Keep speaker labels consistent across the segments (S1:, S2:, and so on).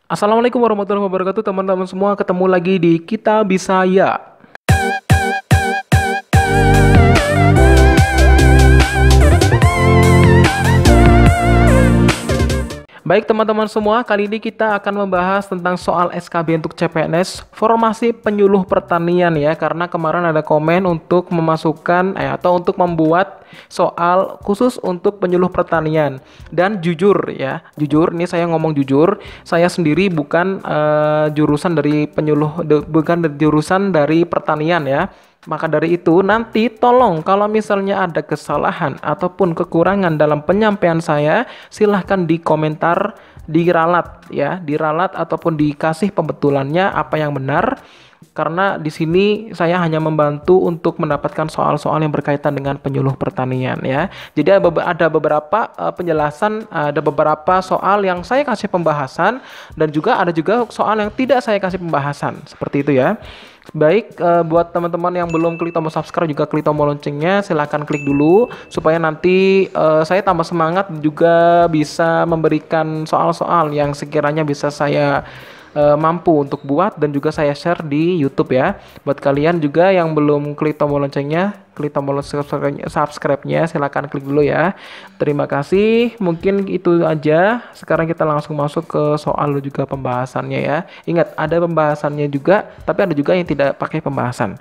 S1: Assalamualaikum warahmatullahi wabarakatuh teman-teman semua, ketemu lagi di Kita Bisa Ya. Baik teman-teman semua, kali ini kita akan membahas tentang soal SKB untuk CPNS Formasi Penyuluh Pertanian ya. Karena kemarin ada komen untuk memasukkan atau untuk membuat soal khusus untuk penyuluh pertanian. Dan jujur ya, jujur ini saya ngomong jujur, saya sendiri bukan jurusan dari penyuluh, bukan jurusan dari pertanian ya. Maka dari itu nanti tolong kalau misalnya ada kesalahan ataupun kekurangan dalam penyampaian saya, silahkan di komentar, diralat ya, diralat ataupun dikasih pembetulannya apa yang benar. Karena di sini saya hanya membantu untuk mendapatkan soal-soal yang berkaitan dengan penyuluh pertanian ya. Jadi ada beberapa penjelasan, ada beberapa soal yang saya kasih pembahasan dan juga ada juga soal yang tidak saya kasih pembahasan. Seperti itu ya. Baik, buat teman-teman yang belum klik tombol subscribe juga klik tombol loncengnya, silahkan klik dulu supaya nanti saya tambah semangat juga bisa memberikan soal-soal yang sekiranya bisa saya mampu untuk buat dan juga saya share di YouTube ya. Buat kalian juga yang belum klik tombol loncengnya, klik tombol subscribe-nya, silahkan klik dulu ya. Terima kasih, mungkin itu aja. Sekarang kita langsung masuk ke soal dan juga pembahasannya ya. Ingat, ada pembahasannya juga, tapi ada juga yang tidak pakai pembahasan.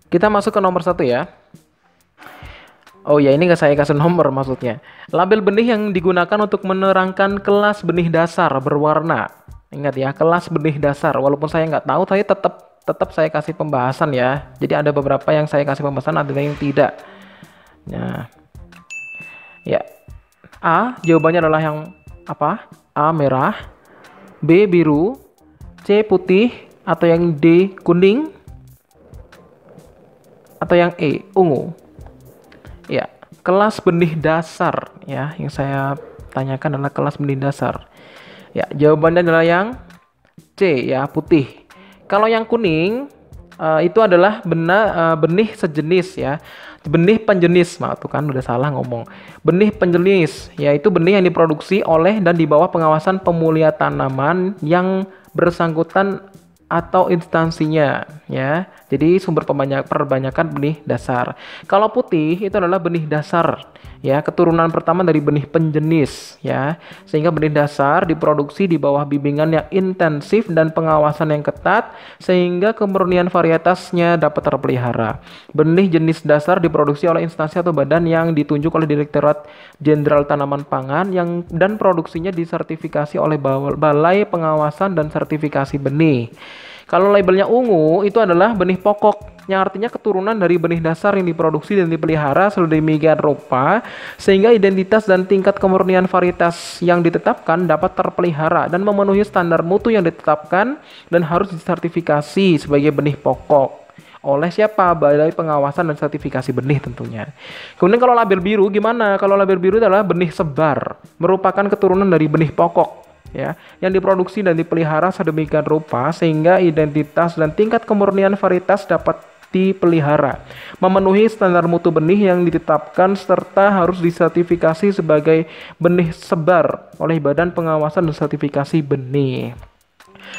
S1: Kita masuk ke nomor 1 ya. Oh ya, ini nggak saya kasih nomor maksudnya. Label benih yang digunakan untuk menerangkan kelas benih dasar berwarna. Ingat ya, kelas benih dasar. Walaupun saya nggak tahu, saya tetap saya kasih pembahasan ya. Jadi ada beberapa yang saya kasih pembahasan, ada yang tidak. Nah, ya. A, jawabannya adalah yang apa? A, merah. B, biru. C, putih. Atau yang D, kuning. Atau yang E, ungu. Ya, kelas benih dasar ya, yang saya tanyakan adalah kelas benih dasar. Ya, jawabannya adalah yang C ya, putih. Kalau yang kuning itu adalah benih sejenis ya. Benih penjenis, tuh kan udah salah ngomong. Benih penjenis, yaitu benih yang diproduksi oleh dan di bawah pengawasan pemulia tanaman yang bersangkutan atau instansinya ya. Jadi sumber perbanyakan benih dasar. Kalau putih itu adalah benih dasar ya, keturunan pertama dari benih penjenis ya. Sehingga benih dasar diproduksi di bawah bimbingan yang intensif dan pengawasan yang ketat sehingga kemurnian varietasnya dapat terpelihara. Benih jenis dasar diproduksi oleh instansi atau badan yang ditunjuk oleh Direktorat Jenderal Tanaman Pangan dan produksinya disertifikasi oleh Balai Pengawasan dan Sertifikasi Benih. Kalau labelnya ungu itu adalah benih pokok, yang artinya keturunan dari benih dasar yang diproduksi dan dipelihara sedemikian rupa sehingga identitas dan tingkat kemurnian varietas yang ditetapkan dapat terpelihara dan memenuhi standar mutu yang ditetapkan dan harus disertifikasi sebagai benih pokok oleh siapa? Balai Pengawasan dan Sertifikasi Benih tentunya. Kemudian kalau label biru gimana? Kalau label biru adalah benih sebar, merupakan keturunan dari benih pokok ya, yang diproduksi dan dipelihara sedemikian rupa sehingga identitas dan tingkat kemurnian varietas dapat dipelihara, memenuhi standar mutu benih yang ditetapkan serta harus disertifikasi sebagai benih sebar oleh Badan Pengawasan dan Sertifikasi Benih.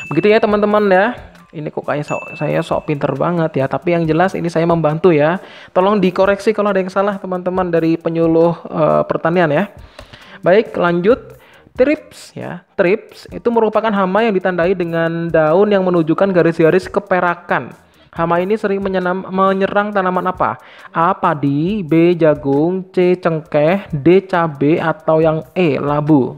S1: Begitu ya teman-teman ya. Ini kok kayak saya sok pinter banget ya, tapi yang jelas ini saya membantu ya. Tolong dikoreksi kalau ada yang salah teman-teman dari penyuluh pertanian ya. Baik, lanjut. Trips ya, trips itu merupakan hama yang ditandai dengan daun yang menunjukkan garis-garis keperakan. Hama ini sering menyerang tanaman apa? A, padi, B, jagung, C, cengkeh, D, cabai, atau yang E, labu.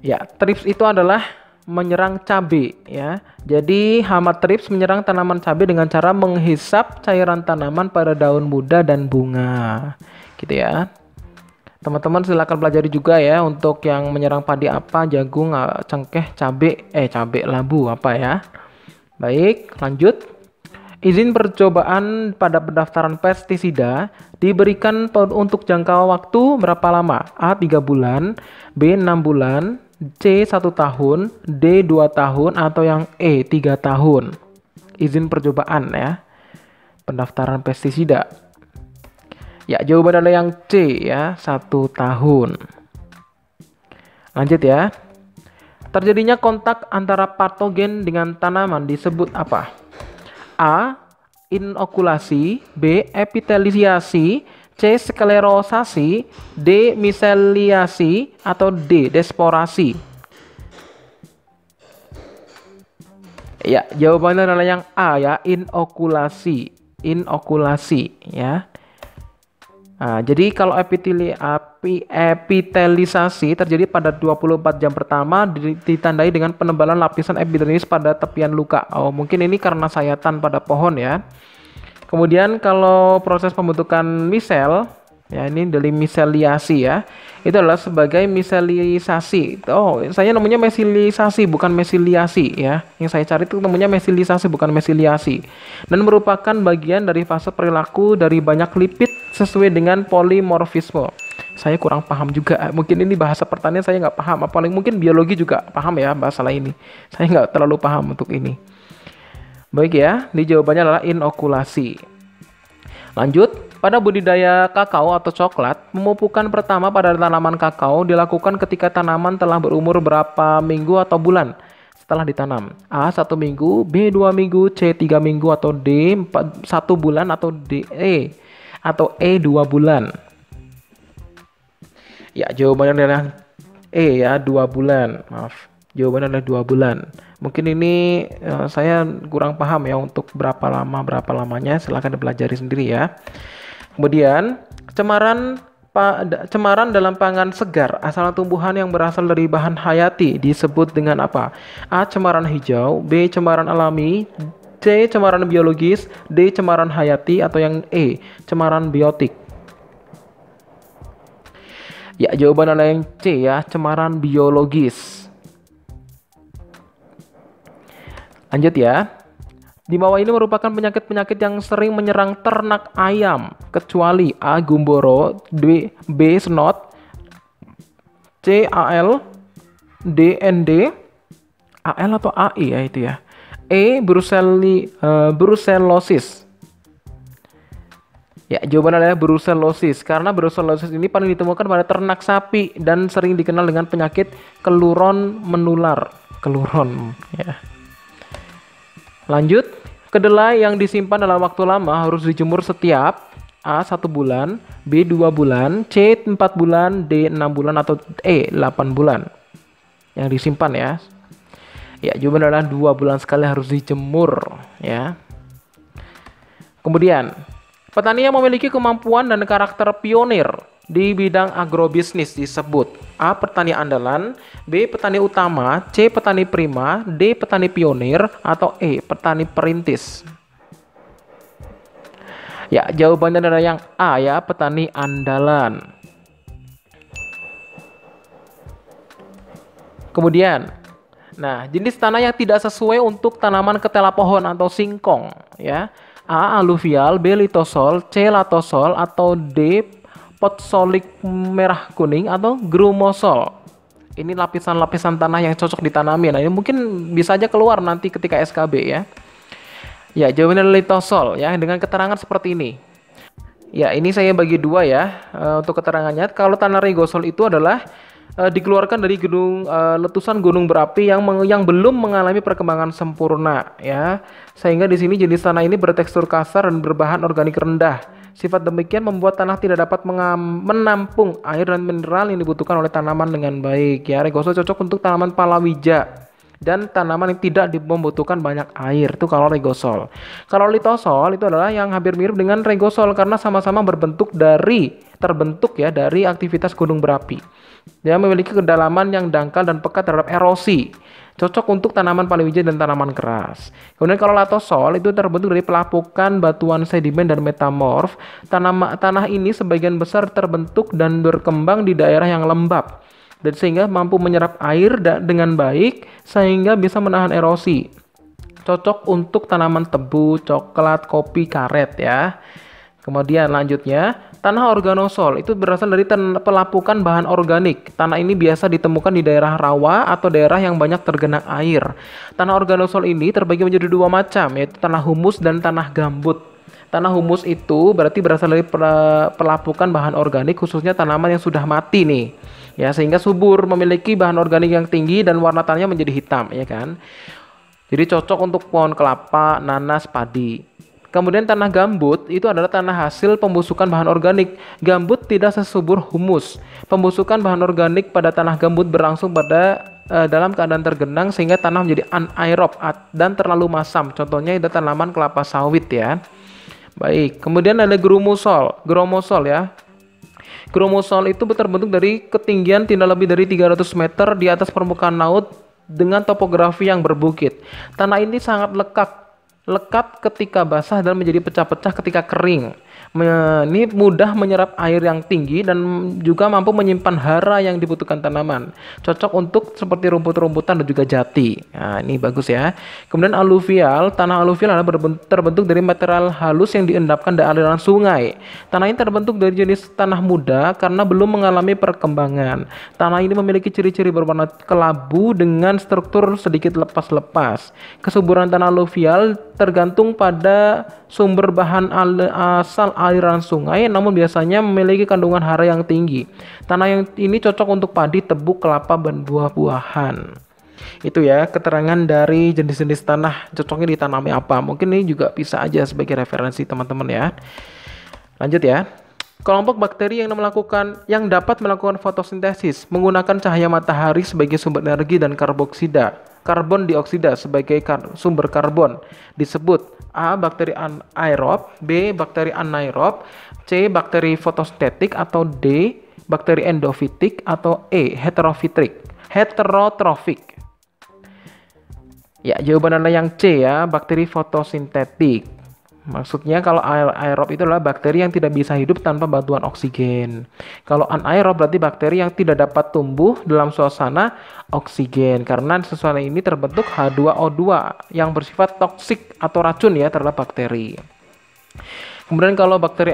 S1: Ya, trips itu adalah menyerang cabai ya. Jadi hama trips menyerang tanaman cabai dengan cara menghisap cairan tanaman pada daun muda dan bunga. Gitu ya. Teman-teman silakan pelajari juga ya untuk yang menyerang padi apa, jagung, cengkeh, cabai, labu apa ya. Baik, lanjut. Izin percobaan pada pendaftaran pestisida diberikan untuk jangka waktu berapa lama? A, 3 bulan, B, 6 bulan, C, 1 tahun, D, 2 tahun, atau yang E, 3 tahun. Izin percobaan ya. Pendaftaran pestisida. Ya, jawaban adalah yang C ya, 1 tahun. Lanjut ya. Terjadinya kontak antara patogen dengan tanaman disebut apa? A. Inokulasi, B. Epiteliasi, C. Sklerosasi, D. Miseliasi, atau D. Desporasi. Ya, jawabannya adalah yang A ya, inokulasi. Inokulasi ya. Nah, jadi kalau epitelisasi terjadi pada 24 jam pertama ditandai dengan penebalan lapisan epidermis pada tepian luka. Oh, mungkin ini karena sayatan pada pohon ya. Kemudian kalau proses pembentukan misel, ya ini dari miseliasi ya, itu adalah sebagai miselisasi. Oh, saya namanya mesilisasi bukan mesiliasi ya. Yang saya cari itu namanya mesilisasi bukan mesiliasi. Dan merupakan bagian dari fase perilaku dari banyak lipid sesuai dengan polimorfisme. Saya kurang paham juga. Mungkin ini bahasa pertanian saya nggak paham. Paling mungkin biologi juga paham ya masalah ini. Saya nggak terlalu paham untuk ini. Baik ya, di jawabannya adalah inokulasi. Lanjut, pada budidaya kakao atau coklat, pemupukan pertama pada tanaman kakao dilakukan ketika tanaman telah berumur berapa minggu atau bulan setelah ditanam? A. 1 minggu, B. 2 minggu, C. 3 minggu, atau D. 1 bulan, atau D. E. 2 bulan. Ya, jawabannya adalah E ya, 2 bulan. Maaf. Jawabannya adalah 2 bulan. Mungkin ini saya kurang paham ya untuk berapa lamanya. Silahkan dipelajari sendiri ya. Kemudian cemaran dalam pangan segar asal tumbuhan yang berasal dari bahan hayati disebut dengan apa? A. Cemaran hijau, B. Cemaran alami, C. Cemaran biologis, D. Cemaran hayati, atau yang E. Cemaran biotik. Ya, jawaban adalah yang C ya, cemaran biologis. Lanjut ya. Di bawah ini merupakan penyakit-penyakit yang sering menyerang ternak ayam, kecuali A. Gumboro, B. Snot, C. AL, D. ND, AL atau AI ya itu ya. E. Brucellosis. Ya, jawaban adalah brucellosis. Karena brucellosis ini paling ditemukan pada ternak sapi dan sering dikenal dengan penyakit keluron menular. Keluron ya. Lanjut, kedelai yang disimpan dalam waktu lama harus dijemur setiap A. 1 bulan, B. 2 bulan, C. 4 bulan, D. 6 bulan, atau E. 8 bulan. Yang disimpan ya. Ya, jawaban adalah 2 bulan sekali harus dijemur ya. Kemudian, petani yang memiliki kemampuan dan karakter pionir di bidang agrobisnis disebut A. Petani andalan, B. Petani utama, C. Petani prima, D. Petani pionir, atau E. Petani perintis. Ya, jawabannya adalah yang A ya, petani andalan. Kemudian, nah, jenis tanah yang tidak sesuai untuk tanaman ketela pohon atau singkong ya. A. Aluvial, B. Litosol, C. Latosol, atau D. Potsolik merah kuning, atau grumosol. Ini lapisan-lapisan tanah yang cocok ditanami. Nah, ini mungkin bisa aja keluar nanti ketika SKB ya. Ya, jawabannya adalah litosol ya, dengan keterangan seperti ini. Ya, ini saya bagi dua ya untuk keterangannya. Kalau tanah regosol itu adalah dikeluarkan dari letusan gunung berapi yang belum mengalami perkembangan sempurna ya. Sehingga di sini jenis tanah ini bertekstur kasar dan berbahan organik rendah. Sifat demikian membuat tanah tidak dapat menampung air dan mineral yang dibutuhkan oleh tanaman dengan baik ya. Regosol cocok untuk tanaman palawija dan tanaman yang tidak membutuhkan banyak air, itu kalau regosol. Kalau litosol itu adalah yang hampir mirip dengan regosol karena sama-sama terbentuk dari aktivitas gunung berapi. Dia memiliki kedalaman yang dangkal dan pekat terhadap erosi. Cocok untuk tanaman palawija dan tanaman keras. Kemudian kalau latosol itu terbentuk dari pelapukan batuan sedimen dan metamorf. Tanah ini sebagian besar terbentuk dan berkembang di daerah yang lembab, dan sehingga mampu menyerap air dengan baik sehingga bisa menahan erosi. Cocok untuk tanaman tebu, coklat, kopi, karet ya. Kemudian lanjutnya, tanah organosol itu berasal dari pelapukan bahan organik. Tanah ini biasa ditemukan di daerah rawa atau daerah yang banyak tergenang air. Tanah organosol ini terbagi menjadi dua macam, yaitu tanah humus dan tanah gambut. Tanah humus itu berarti berasal dari pelapukan bahan organik khususnya tanaman yang sudah mati nih. Ya, sehingga subur, memiliki bahan organik yang tinggi dan warna tanahnya menjadi hitam, ya kan? Jadi cocok untuk pohon kelapa, nanas, padi. Kemudian tanah gambut itu adalah tanah hasil pembusukan bahan organik. Gambut tidak sesubur humus. Pembusukan bahan organik pada tanah gambut berlangsung dalam keadaan tergenang sehingga tanah menjadi anaerob dan terlalu masam. Contohnya itu tanaman kelapa sawit ya. Baik, kemudian ada gromosol. Gromosol ya. Gromosol itu terbentuk dari ketinggian tidak lebih dari 300 meter di atas permukaan laut dengan topografi yang berbukit. Tanah ini sangat lekat ketika basah dan menjadi pecah-pecah ketika kering. Ini mudah menyerap air yang tinggi dan juga mampu menyimpan hara yang dibutuhkan tanaman. Cocok untuk seperti rumput-rumputan dan juga jati. Nah, ini bagus ya. Kemudian aluvial, tanah aluvial adalah terbentuk dari material halus yang diendapkan dari aliran sungai. Tanah ini terbentuk dari jenis tanah muda karena belum mengalami perkembangan. Tanah ini memiliki ciri-ciri berwarna kelabu dengan struktur sedikit lepas-lepas. Kesuburan tanah aluvial tergantung pada sumber bahan asal aliran sungai, namun biasanya memiliki kandungan hara yang tinggi. Tanah yang ini cocok untuk padi, tebu, kelapa, dan buah-buahan. Itu ya keterangan dari jenis-jenis tanah cocoknya ditanami apa. Mungkin ini juga bisa aja sebagai referensi teman-teman ya. Lanjut ya. Kelompok bakteri yang dapat melakukan fotosintesis menggunakan cahaya matahari sebagai sumber energi dan karbon dioksida sebagai sumber karbon disebut A. Bakteri anaerob, B. Bakteri anaerob, C. Bakteri fotosintetik, atau D. Bakteri endofitik, atau E. Heterotropik. Ya, jawaban adalah yang C ya, bakteri fotosintetik. Maksudnya kalau aerob itu adalah bakteri yang tidak bisa hidup tanpa bantuan oksigen. Kalau anaerob berarti bakteri yang tidak dapat tumbuh dalam suasana oksigen. Karena sesuatu ini terbentuk H2O2 yang bersifat toksik atau racun ya terhadap bakteri. Kemudian kalau bakteri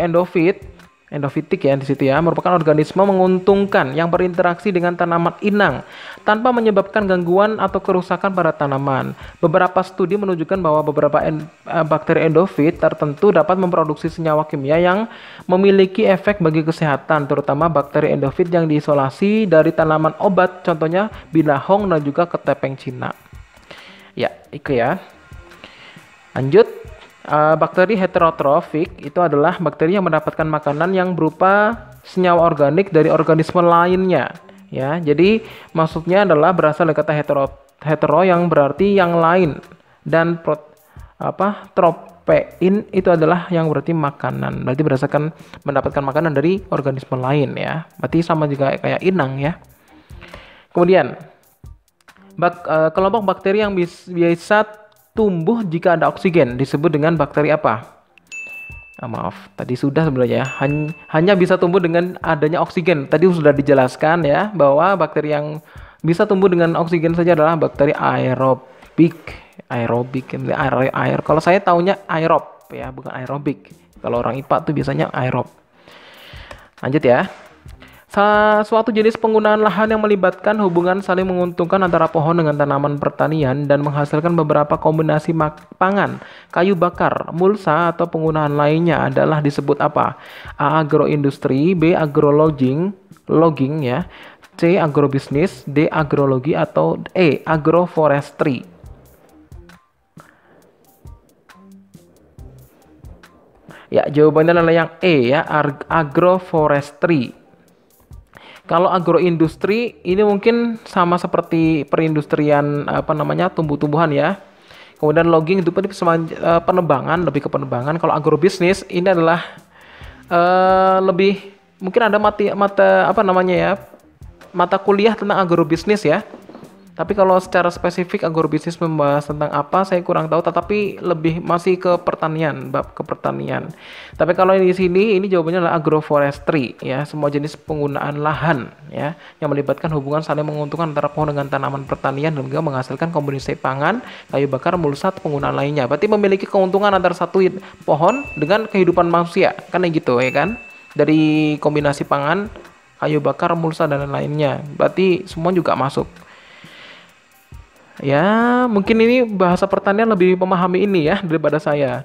S1: endofitik ya di situ ya, merupakan organisme menguntungkan yang berinteraksi dengan tanaman inang tanpa menyebabkan gangguan atau kerusakan pada tanaman. Beberapa studi menunjukkan bahwa beberapa bakteri endofit tertentu dapat memproduksi senyawa kimia yang memiliki efek bagi kesehatan, terutama bakteri endofit yang diisolasi dari tanaman obat, contohnya bilahong dan juga ketepeng Cina. Ya, itu ya. Lanjut. Bakteri heterotrofik itu adalah bakteri yang mendapatkan makanan yang berupa senyawa organik dari organisme lainnya. Ya, jadi maksudnya adalah berasal dari kata hetero yang berarti yang lain dan tropein itu adalah yang berarti makanan. Berarti berdasarkan mendapatkan makanan dari organisme lain ya. Berarti sama juga kayak inang ya. Kemudian kelompok bakteri yang bisa tumbuh jika ada oksigen disebut dengan bakteri apa? Maaf, tadi sudah sebenarnya hanya bisa tumbuh dengan adanya oksigen. Tadi sudah dijelaskan ya bahwa bakteri yang bisa tumbuh dengan oksigen saja adalah bakteri aerobik. Air. Kalau saya taunya aerob ya, bukan aerobik. Kalau orang IPA tuh biasanya aerob. Lanjut ya. Suatu jenis penggunaan lahan yang melibatkan hubungan saling menguntungkan antara pohon dengan tanaman pertanian dan menghasilkan beberapa kombinasi pangan, kayu bakar, mulsa atau penggunaan lainnya adalah disebut apa? A. Agroindustri, B. Logging ya, C. Agrobisnis, D. Agrologi, atau E. Agroforestry. Ya, jawabannya adalah yang E ya, agroforestry. Kalau agroindustri ini mungkin sama seperti perindustrian tumbuh-tumbuhan ya. Kemudian logging itu penebangan, lebih ke penebangan. Kalau agrobisnis ini adalah lebih mungkin ada mata kuliah tentang agrobisnis ya. Tapi kalau secara spesifik agrobisnis membahas tentang apa saya kurang tahu, tetapi lebih masih ke pertanian, bab ke pertanian. Tapi kalau di sini ini jawabannya adalah agroforestry ya, semua jenis penggunaan lahan ya yang melibatkan hubungan saling menguntungkan antara pohon dengan tanaman pertanian dan juga menghasilkan kombinasi pangan, kayu bakar, mulsa, penggunaan lainnya. Berarti memiliki keuntungan antara satu pohon dengan kehidupan manusia, kan gitu ya kan? Dari kombinasi pangan, kayu bakar, mulsa dan lainnya. Berarti semua juga masuk. Ya, mungkin ini bahasa pertanian lebih memahami ini ya daripada saya.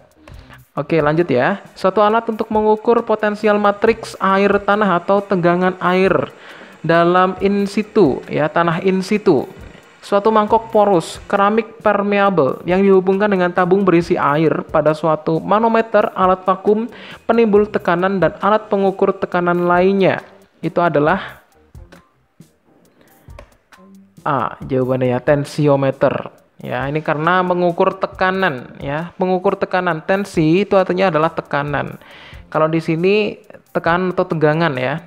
S1: Oke, lanjut ya. Suatu alat untuk mengukur potensial matriks air tanah atau tegangan air dalam in situ, ya, tanah in situ. Suatu mangkok porus, keramik permeable yang dihubungkan dengan tabung berisi air pada suatu manometer, alat vakum, penimbul tekanan, dan alat pengukur tekanan lainnya. Itu adalah A, jawabannya ya, tensiometer. Ya, ini karena mengukur tekanan, ya. Mengukur tekanan. Tensi itu artinya adalah tekanan. Kalau di sini tekanan atau tegangan, ya.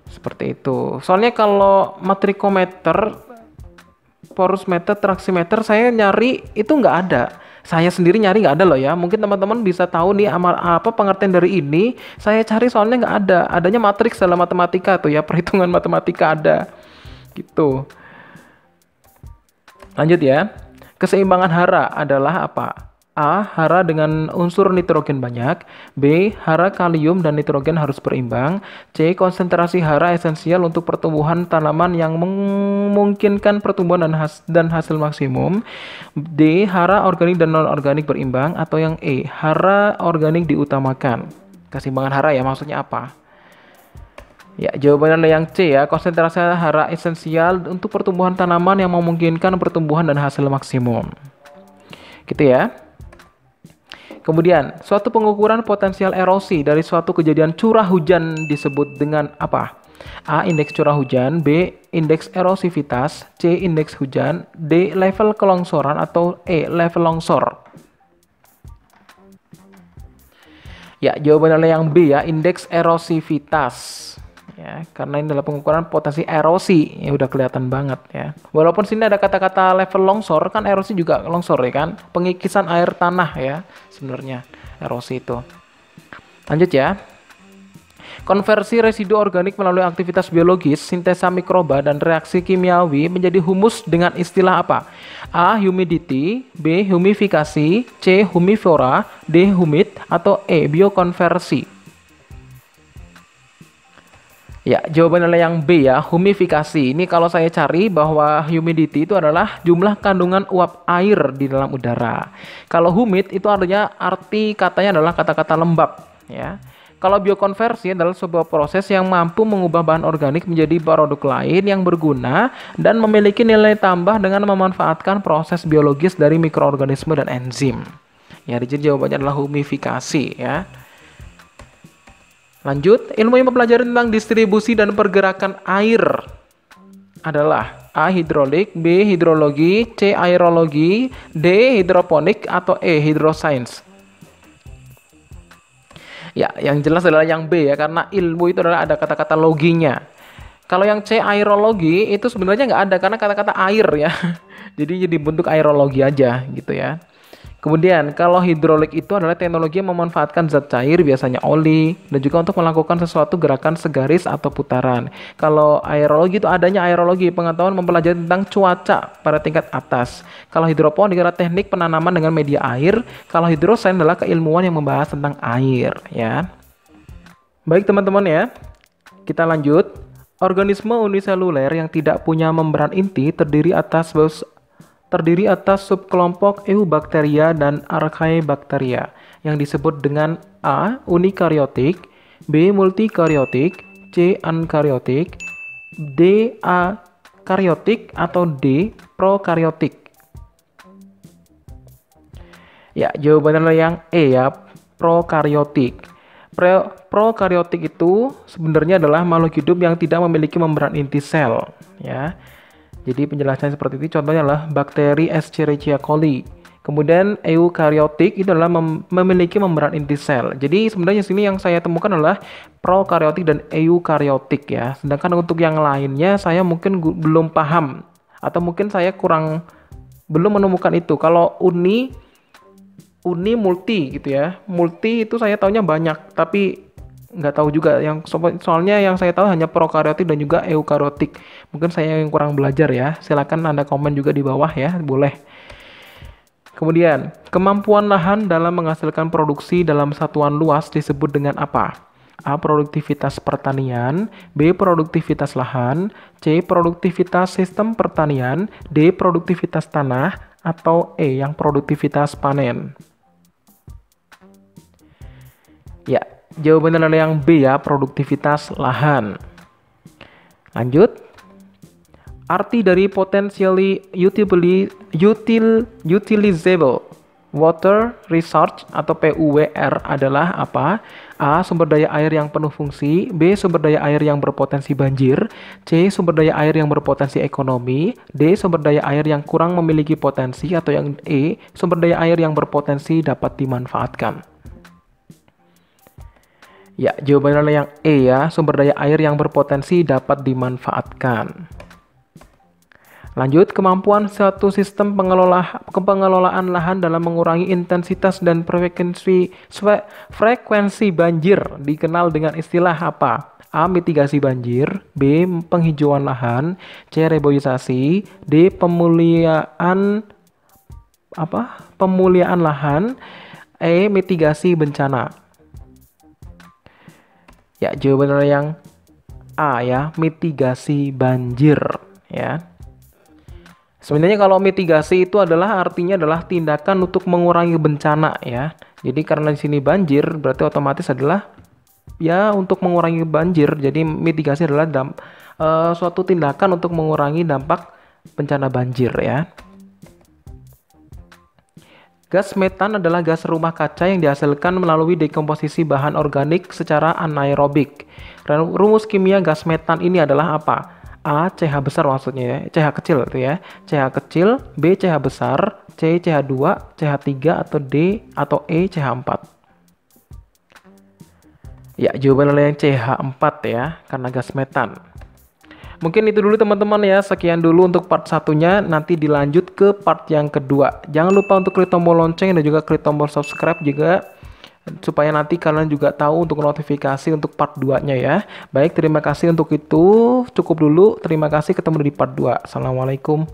S1: Seperti itu. Soalnya kalau matrikometer, porus meter, traksimeter saya nyari itu nggak ada. Saya sendiri nyari nggak ada loh ya. Mungkin teman-teman bisa tahu nih apa pengertian dari ini. Saya cari soalnya nggak ada. Adanya matriks dalam matematika tuh ya, perhitungan matematika ada. Gitu. Lanjut ya. Keseimbangan hara adalah apa? A. Hara dengan unsur nitrogen banyak. B. Hara kalium dan nitrogen harus berimbang. C. Konsentrasi hara esensial untuk pertumbuhan tanaman yang memungkinkan pertumbuhan dan hasil maksimum. D. Hara organik dan non-organik berimbang. Atau yang E. Hara organik diutamakan. Keseimbangan hara ya, maksudnya apa? Ya, jawabannya yang C ya, konsentrasi hara esensial untuk pertumbuhan tanaman yang memungkinkan pertumbuhan dan hasil maksimum. Gitu ya. Kemudian, suatu pengukuran potensial erosi dari suatu kejadian curah hujan disebut dengan apa? A. Indeks curah hujan. B. Indeks erosivitas. C. Indeks hujan. D. Level kelongsoran. Atau E. Level longsor. Ya, jawabannya yang B ya, indeks erosivitas. Ya, karena ini adalah pengukuran potensi erosi, ya udah kelihatan banget ya. Walaupun sini ada kata-kata level longsor, kan erosi juga longsor ya kan, pengikisan air tanah ya sebenarnya erosi itu. Lanjut ya. Konversi residu organik melalui aktivitas biologis, sintesa mikroba dan reaksi kimiawi menjadi humus dengan istilah apa? A. Humidity. B. Humifikasi. C. Humifora. D. Humid. Atau E. Biokonversi. Ya, jawabannya yang B ya, humifikasi. Ini kalau saya cari bahwa humidity itu adalah jumlah kandungan uap air di dalam udara. Kalau humid itu arti katanya adalah kata-kata lembab ya. Kalau biokonversi adalah sebuah proses yang mampu mengubah bahan organik menjadi produk lain yang berguna dan memiliki nilai tambah dengan memanfaatkan proses biologis dari mikroorganisme dan enzim. Ya, jadi jawabannya adalah humifikasi ya. Lanjut, ilmu yang mempelajari tentang distribusi dan pergerakan air adalah A. Hidrolik, B. Hidrologi, C. Aerologi, D. Hidroponik, atau E. Hidroscience. Ya, yang jelas adalah yang B ya, karena ilmu itu adalah ada kata-kata loginya. Kalau yang C. Aerologi itu sebenarnya nggak ada karena kata-kata air ya. Jadi bentuk aerologi aja gitu ya. Kemudian, kalau hidrolik itu adalah teknologi yang memanfaatkan zat cair, biasanya oli, dan juga untuk melakukan sesuatu gerakan segaris atau putaran. Kalau aerologi itu adanya aerologi, pengetahuan mempelajari tentang cuaca pada tingkat atas. Kalau hidroponik adalah teknik penanaman dengan media air. Kalau hidrosains adalah keilmuan yang membahas tentang air, ya. Baik teman-teman ya, kita lanjut. Organisme uniseluler yang tidak punya membran inti terdiri atas subkelompok Eubacteria dan Archaebacteria yang disebut dengan A. Unikaryotik, B. Multikaryotik, C. Ankaryotik, D. Akaryotik, atau D. Prokaryotik. Ya, jawabannya yang E ya, prokaryotik. Prokaryotik itu sebenarnya adalah makhluk hidup yang tidak memiliki membran inti sel ya. Jadi penjelasannya seperti itu, contohnya adalah bakteri Escherichia coli. Kemudian eukaryotik itu adalah memiliki membran inti sel. Jadi sebenarnya sini yang saya temukan adalah prokaryotik dan eukaryotik ya. Sedangkan untuk yang lainnya saya mungkin belum paham atau mungkin saya belum menemukan itu. Kalau uni multi gitu ya. Multi itu saya taunya banyak, tapi nggak tahu juga, soalnya yang saya tahu hanya prokaryotik dan juga eukaryotik. Mungkin saya yang kurang belajar ya. Silakan Anda komen juga di bawah ya, boleh. Kemudian, kemampuan lahan dalam menghasilkan produksi dalam satuan luas disebut dengan apa? A. Produktivitas pertanian, B. Produktivitas lahan, C. Produktivitas sistem pertanian, D. Produktivitas tanah, atau E. Yang produktivitas panen. Ya, jawabannya adalah yang B ya, produktivitas lahan. Lanjut. Arti dari potentially utilizable water resource atau PUWR adalah apa? A. Sumber daya air yang penuh fungsi. B. Sumber daya air yang berpotensi banjir. C. Sumber daya air yang berpotensi ekonomi. D. Sumber daya air yang kurang memiliki potensi. Atau yang E. Sumber daya air yang berpotensi dapat dimanfaatkan. Ya, jawabannya adalah yang E ya. Sumber daya air yang berpotensi dapat dimanfaatkan. Lanjut, kemampuan suatu sistem pengelolaan lahan dalam mengurangi intensitas dan frekuensi banjir dikenal dengan istilah apa? A. Mitigasi banjir. B. Penghijauan lahan. C. Reboisasi. D. Pemuliaan lahan. E. Mitigasi bencana. Ya, jawabannya yang A ya, mitigasi banjir ya. Sebenarnya kalau mitigasi itu artinya adalah tindakan untuk mengurangi bencana ya. Jadi karena di sini banjir berarti otomatis adalah ya untuk mengurangi banjir. Jadi mitigasi adalah suatu tindakan untuk mengurangi dampak bencana banjir ya. Gas metan adalah gas rumah kaca yang dihasilkan melalui dekomposisi bahan organik secara anaerobik. Rumus kimia gas metan ini adalah apa? A. CH besar maksudnya ya, CH kecil itu ya. CH kecil, B. CH besar, C. CH2, CH3, atau D atau E. CH4. Ya, jawabannya yang CH4 ya, karena gas metan. Mungkin itu dulu teman-teman ya, sekian dulu untuk part satunya, nanti dilanjut ke part yang kedua. Jangan lupa untuk klik tombol lonceng dan juga klik tombol subscribe juga, supaya nanti kalian juga tahu untuk notifikasi untuk part 2-nya ya. Baik, terima kasih untuk itu. Cukup dulu. Terima kasih, ketemu di part 2. Assalamualaikum.